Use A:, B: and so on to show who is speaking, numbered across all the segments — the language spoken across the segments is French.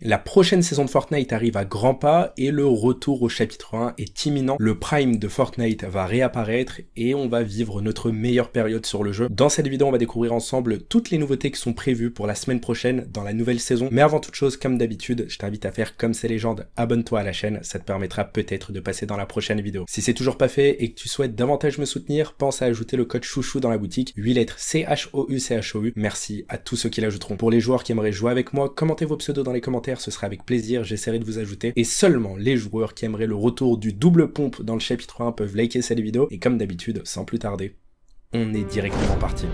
A: La prochaine saison de Fortnite arrive à grands pas et le retour au chapitre 1 est imminent. Le Prime de Fortnite va réapparaître et on va vivre notre meilleure période sur le jeu. Dans cette vidéo, on va découvrir ensemble toutes les nouveautés qui sont prévues pour la semaine prochaine dans la nouvelle saison. Mais avant toute chose, comme d'habitude, je t'invite à faire comme ces légendes, abonne-toi à la chaîne, ça te permettra peut-être de passer dans la prochaine vidéo. Si c'est toujours pas fait et que tu souhaites davantage me soutenir, pense à ajouter le code chouchou dans la boutique, 8 lettres CHOU. Merci à tous ceux qui l'ajouteront. Pour les joueurs qui aimeraient jouer avec moi, commentez vos pseudos dans les commentaires, ce sera avec plaisir, j'essaierai de vous ajouter. Et seulement les joueurs qui aimeraient le retour du double pompe dans le chapitre 1 peuvent liker cette vidéo. Et comme d'habitude, sans plus tarder, on est directement parti.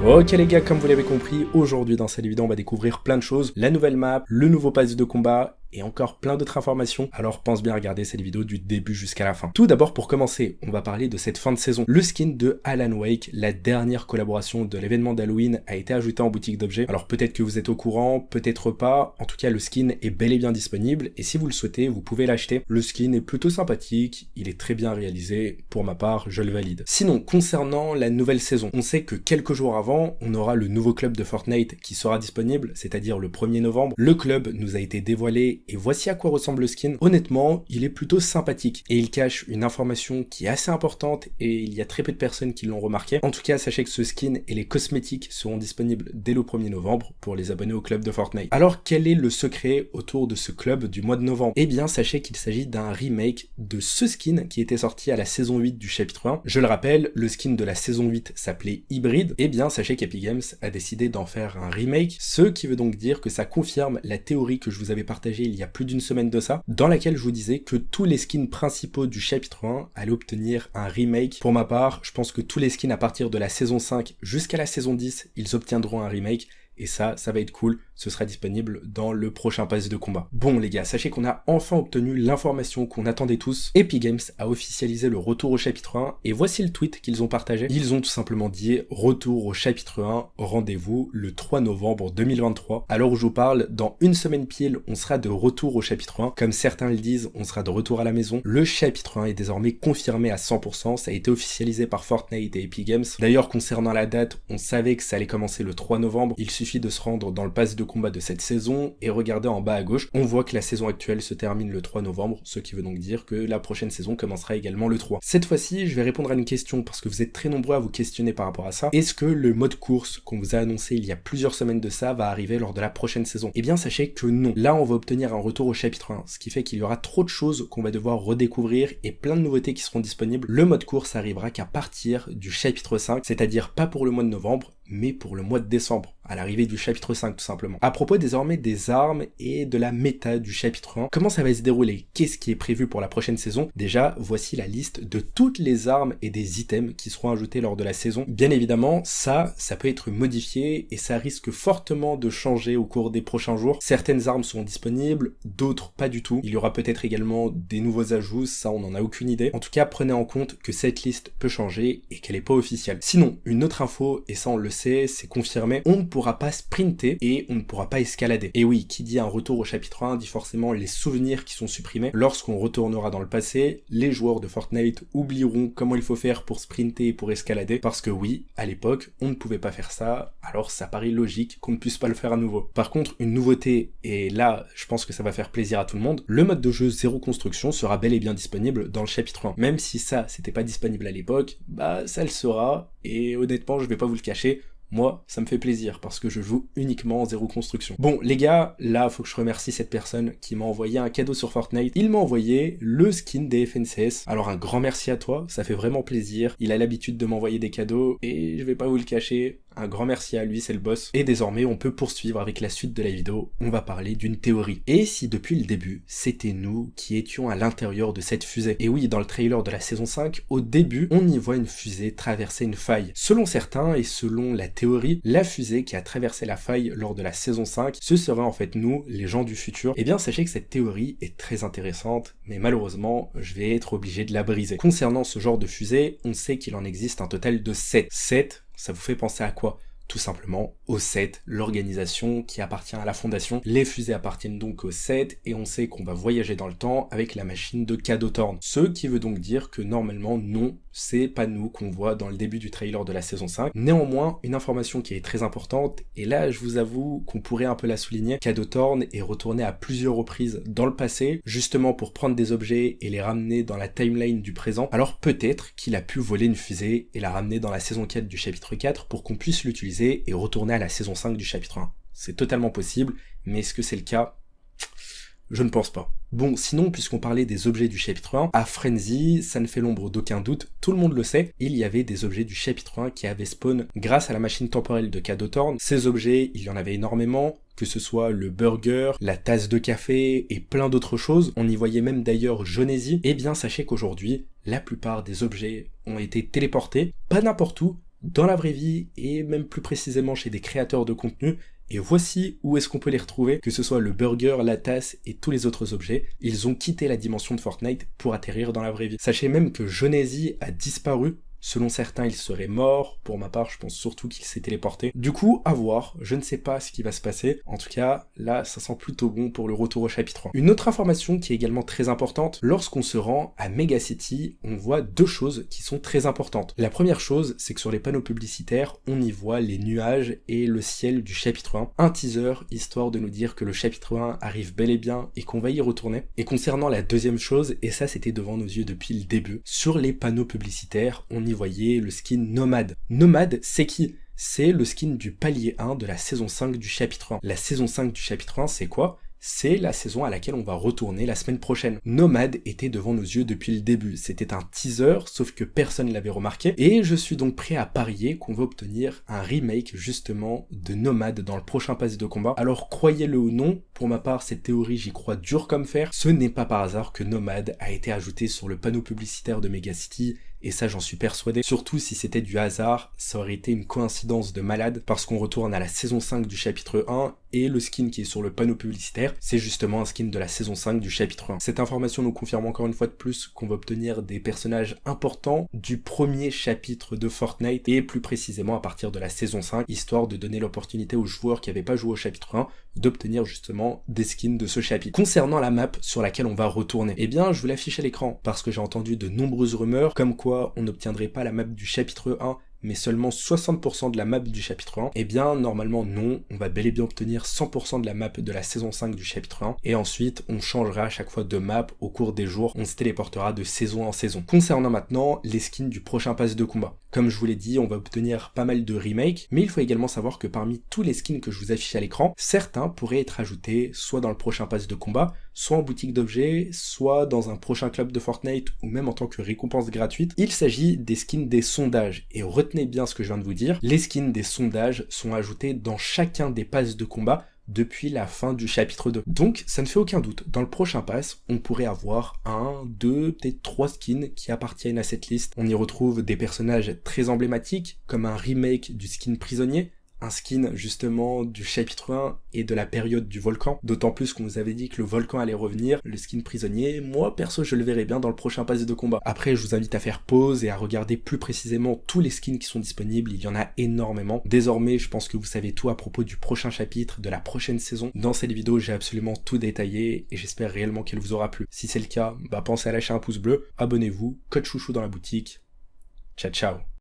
A: Ok les gars, comme vous l'avez compris, aujourd'hui dans cette vidéo on va découvrir plein de choses, la nouvelle map, le nouveau pass de combat et encore plein d'autres informations, alors pense bien à regarder cette vidéo du début jusqu'à la fin. Tout d'abord pour commencer, on va parler de cette fin de saison. Le skin de Alan Wake, la dernière collaboration de l'événement d'Halloween, a été ajouté en boutique d'objets. Alors peut-être que vous êtes au courant, peut-être pas, en tout cas le skin est bel et bien disponible et si vous le souhaitez, vous pouvez l'acheter. Le skin est plutôt sympathique, il est très bien réalisé, pour ma part, je le valide. Sinon, concernant la nouvelle saison, on sait que quelques jours avant, on aura le nouveau club de Fortnite qui sera disponible, c'est-à-dire le 1er novembre. Le club nous a été dévoilé et voici à quoi ressemble le skin. Honnêtement, il est plutôt sympathique et il cache une information qui est assez importante et il y a très peu de personnes qui l'ont remarqué. En tout cas, sachez que ce skin et les cosmétiques seront disponibles dès le 1er novembre pour les abonnés au club de Fortnite. Alors, quel est le secret autour de ce club du mois de novembre? Eh bien, sachez qu'il s'agit d'un remake de ce skin qui était sorti à la saison 8 du chapitre 1. Je le rappelle, le skin de la saison 8 s'appelait Hybrid. Eh bien, sachez qu'Epic Games a décidé d'en faire un remake, ce qui veut donc dire que ça confirme la théorie que je vous avais partagée il y a plus d'une semaine de ça, dans laquelle je vous disais que tous les skins principaux du chapitre 1 allaient obtenir un remake. Pour ma part, je pense que tous les skins à partir de la saison 5 jusqu'à la saison 10, ils obtiendront un remake. Et ça va être cool, ce sera disponible dans le prochain pass de combat. Bon les gars, sachez qu'on a enfin obtenu l'information qu'on attendait tous. Epic Games a officialisé le retour au chapitre 1, et voici le tweet qu'ils ont partagé. Ils ont tout simplement dit « Retour au chapitre 1, rendez-vous le 3 novembre 2023 ». À l'heure où je vous parle, dans une semaine pile, on sera de retour au chapitre 1. Comme certains le disent, on sera de retour à la maison. Le chapitre 1 est désormais confirmé à 100%, ça a été officialisé par Fortnite et Epic Games. D'ailleurs, concernant la date, on savait que ça allait commencer le 3 novembre. Il suffit de se rendre dans le pass de combat de cette saison et regarder en bas à gauche, on voit que la saison actuelle se termine le 3 novembre, ce qui veut donc dire que la prochaine saison commencera également le 3. Cette fois-ci, je vais répondre à une question parce que vous êtes très nombreux à vous questionner par rapport à ça. Est-ce que le mode course qu'on vous a annoncé il y a plusieurs semaines de ça va arriver lors de la prochaine saison? Eh bien, sachez que non. Là, on va obtenir un retour au chapitre 1, ce qui fait qu'il y aura trop de choses qu'on va devoir redécouvrir et plein de nouveautés qui seront disponibles. Le mode course arrivera qu'à partir du chapitre 5, c'est-à-dire pas pour le mois de novembre, mais pour le mois de décembre, à l'arrivée du chapitre 5 tout simplement. À propos désormais des armes et de la méta du chapitre 1, comment ça va se dérouler? Qu'est-ce qui est prévu pour la prochaine saison? Déjà, voici la liste de toutes les armes et des items qui seront ajoutés lors de la saison. Bien évidemment, ça peut être modifié et ça risque fortement de changer au cours des prochains jours. Certaines armes seront disponibles, d'autres pas du tout. Il y aura peut-être également des nouveaux ajouts, ça on n'en a aucune idée. En tout cas, prenez en compte que cette liste peut changer et qu'elle n'est pas officielle. Sinon, une autre info, et ça on le sait, c'est confirmé, on ne pourra pas sprinter et on ne pourra pas escalader. Et oui, qui dit un retour au chapitre 1 dit forcément les souvenirs qui sont supprimés. Lorsqu'on retournera dans le passé, les joueurs de Fortnite oublieront comment il faut faire pour sprinter et pour escalader, parce que oui, à l'époque, on ne pouvait pas faire ça, alors ça paraît logique qu'on ne puisse pas le faire à nouveau. Par contre, une nouveauté, et là, je pense que ça va faire plaisir à tout le monde, le mode de jeu zéro construction sera bel et bien disponible dans le chapitre 1. Même si ça, c'était pas disponible à l'époque, bah ça le sera, et honnêtement, je vais pas vous le cacher, moi, ça me fait plaisir parce que je joue uniquement en zéro construction. Bon, les gars, là, faut que je remercie cette personne qui m'a envoyé un cadeau sur Fortnite. Il m'a envoyé le skin des FNCS. Alors, un grand merci à toi, ça fait vraiment plaisir. Il a l'habitude de m'envoyer des cadeaux et je vais pas vous le cacher. Un grand merci à lui, c'est le boss. Et désormais, on peut poursuivre avec la suite de la vidéo. On va parler d'une théorie. Et si depuis le début, c'était nous qui étions à l'intérieur de cette fusée? Et oui, dans le trailer de la saison 5, au début, on y voit une fusée traverser une faille. Selon certains et selon la théorie, la fusée qui a traversé la faille lors de la saison 5, ce serait en fait nous, les gens du futur. Eh bien, sachez que cette théorie est très intéressante, mais malheureusement, je vais être obligé de la briser. Concernant ce genre de fusée, on sait qu'il en existe un total de 7. 7, ça vous fait penser à quoi? Tout simplement au 7, l'organisation qui appartient à la fondation. Les fusées appartiennent donc au 7 et on sait qu'on va voyager dans le temps avec la machine de Cadeau Thorn. Ce qui veut donc dire que normalement, non, ces panneaux qu'on voit dans le début du trailer de la saison 5. Néanmoins, une information qui est très importante, et là je vous avoue qu'on pourrait un peu la souligner, Cadeau Thorn est retourné à plusieurs reprises dans le passé, justement pour prendre des objets et les ramener dans la timeline du présent. Alors peut-être qu'il a pu voler une fusée et la ramener dans la saison 4 du chapitre 4 pour qu'on puisse l'utiliser et retourner à la saison 5 du chapitre 1. C'est totalement possible, mais est-ce que c'est le cas ? Je ne pense pas. Bon, sinon, puisqu'on parlait des objets du chapitre 1, à Frenzy, ça ne fait l'ombre d'aucun doute, tout le monde le sait, il y avait des objets du chapitre 1 qui avaient spawn grâce à la machine temporelle de Cadeau Thorn. Ces objets, il y en avait énormément, que ce soit le burger, la tasse de café et plein d'autres choses. On y voyait même d'ailleurs Jonesy. Eh bien, sachez qu'aujourd'hui, la plupart des objets ont été téléportés, pas n'importe où, dans la vraie vie et même plus précisément chez des créateurs de contenu. Et voici où est-ce qu'on peut les retrouver, que ce soit le burger, la tasse et tous les autres objets. Ils ont quitté la dimension de Fortnite pour atterrir dans la vraie vie. Sachez même que Jonesy a disparu. Selon certains, il serait mort. Pour ma part, je pense surtout qu'il s'est téléporté. Du coup, à voir. Je ne sais pas ce qui va se passer. En tout cas, là, ça sent plutôt bon pour le retour au chapitre 1. Une autre information qui est également très importante, lorsqu'on se rend à Mega City, on voit deux choses qui sont très importantes. La première chose, c'est que sur les panneaux publicitaires, on y voit les nuages et le ciel du chapitre 1. Un teaser, histoire de nous dire que le chapitre 1 arrive bel et bien et qu'on va y retourner. Et concernant la deuxième chose, et ça c'était devant nos yeux depuis le début, sur les panneaux publicitaires, on y voyait le skin Nomade. Nomade, c'est qui ? C'est le skin du palier 1 de la saison 5 du chapitre 1. La saison 5 du chapitre 1, c'est quoi ? C'est la saison à laquelle on va retourner la semaine prochaine. Nomade était devant nos yeux depuis le début. C'était un teaser, sauf que personne ne l'avait remarqué. Et je suis donc prêt à parier qu'on va obtenir un remake justement de Nomade dans le prochain pass de combat. Alors croyez-le ou non, pour ma part, cette théorie, j'y crois dur comme fer. Ce n'est pas par hasard que Nomade a été ajouté sur le panneau publicitaire de Mega City. Et ça, j'en suis persuadé. Surtout si c'était du hasard, ça aurait été une coïncidence de malade, parce qu'on retourne à la saison 5 du chapitre 1, et le skin qui est sur le panneau publicitaire, c'est justement un skin de la saison 5 du chapitre 1. Cette information nous confirme encore une fois de plus qu'on va obtenir des personnages importants du premier chapitre de Fortnite, et plus précisément à partir de la saison 5, histoire de donner l'opportunité aux joueurs qui n'avaient pas joué au chapitre 1, d'obtenir justement des skins de ce chapitre. Concernant la map sur laquelle on va retourner, eh bien, je vous l'affiche à l'écran, parce que j'ai entendu de nombreuses rumeurs, comme quoi on n'obtiendrait pas la map du chapitre 1, mais seulement 60% de la map du chapitre 1, eh bien normalement non, on va bel et bien obtenir 100% de la map de la saison 5 du chapitre 1, et ensuite on changera à chaque fois de map au cours des jours, on se téléportera de saison en saison. Concernant maintenant les skins du prochain pass de combat, comme je vous l'ai dit, on va obtenir pas mal de remakes, mais il faut également savoir que parmi tous les skins que je vous affiche à l'écran, certains pourraient être ajoutés soit dans le prochain pass de combat, soit en boutique d'objets, soit dans un prochain club de Fortnite, ou même en tant que récompense gratuite. Il s'agit des skins des sondages, et retenez bien ce que je viens de vous dire, les skins des sondages sont ajoutés dans chacun des passes de combat depuis la fin du chapitre 2. Donc ça ne fait aucun doute, dans le prochain pass, on pourrait avoir 1, 2, peut-être 3 skins qui appartiennent à cette liste. On y retrouve des personnages très emblématiques, comme un remake du skin prisonnier, un skin justement du chapitre 1 et de la période du volcan, d'autant plus qu'on nous avait dit que le volcan allait revenir, le skin prisonnier, moi perso je le verrai bien dans le prochain pass de combat. Après je vous invite à faire pause et à regarder plus précisément tous les skins qui sont disponibles, il y en a énormément. Désormais je pense que vous savez tout à propos du prochain chapitre, de la prochaine saison. Dans cette vidéo j'ai absolument tout détaillé et j'espère réellement qu'elle vous aura plu. Si c'est le cas, pensez à lâcher un pouce bleu, abonnez-vous, code chouchou dans la boutique. Ciao ciao.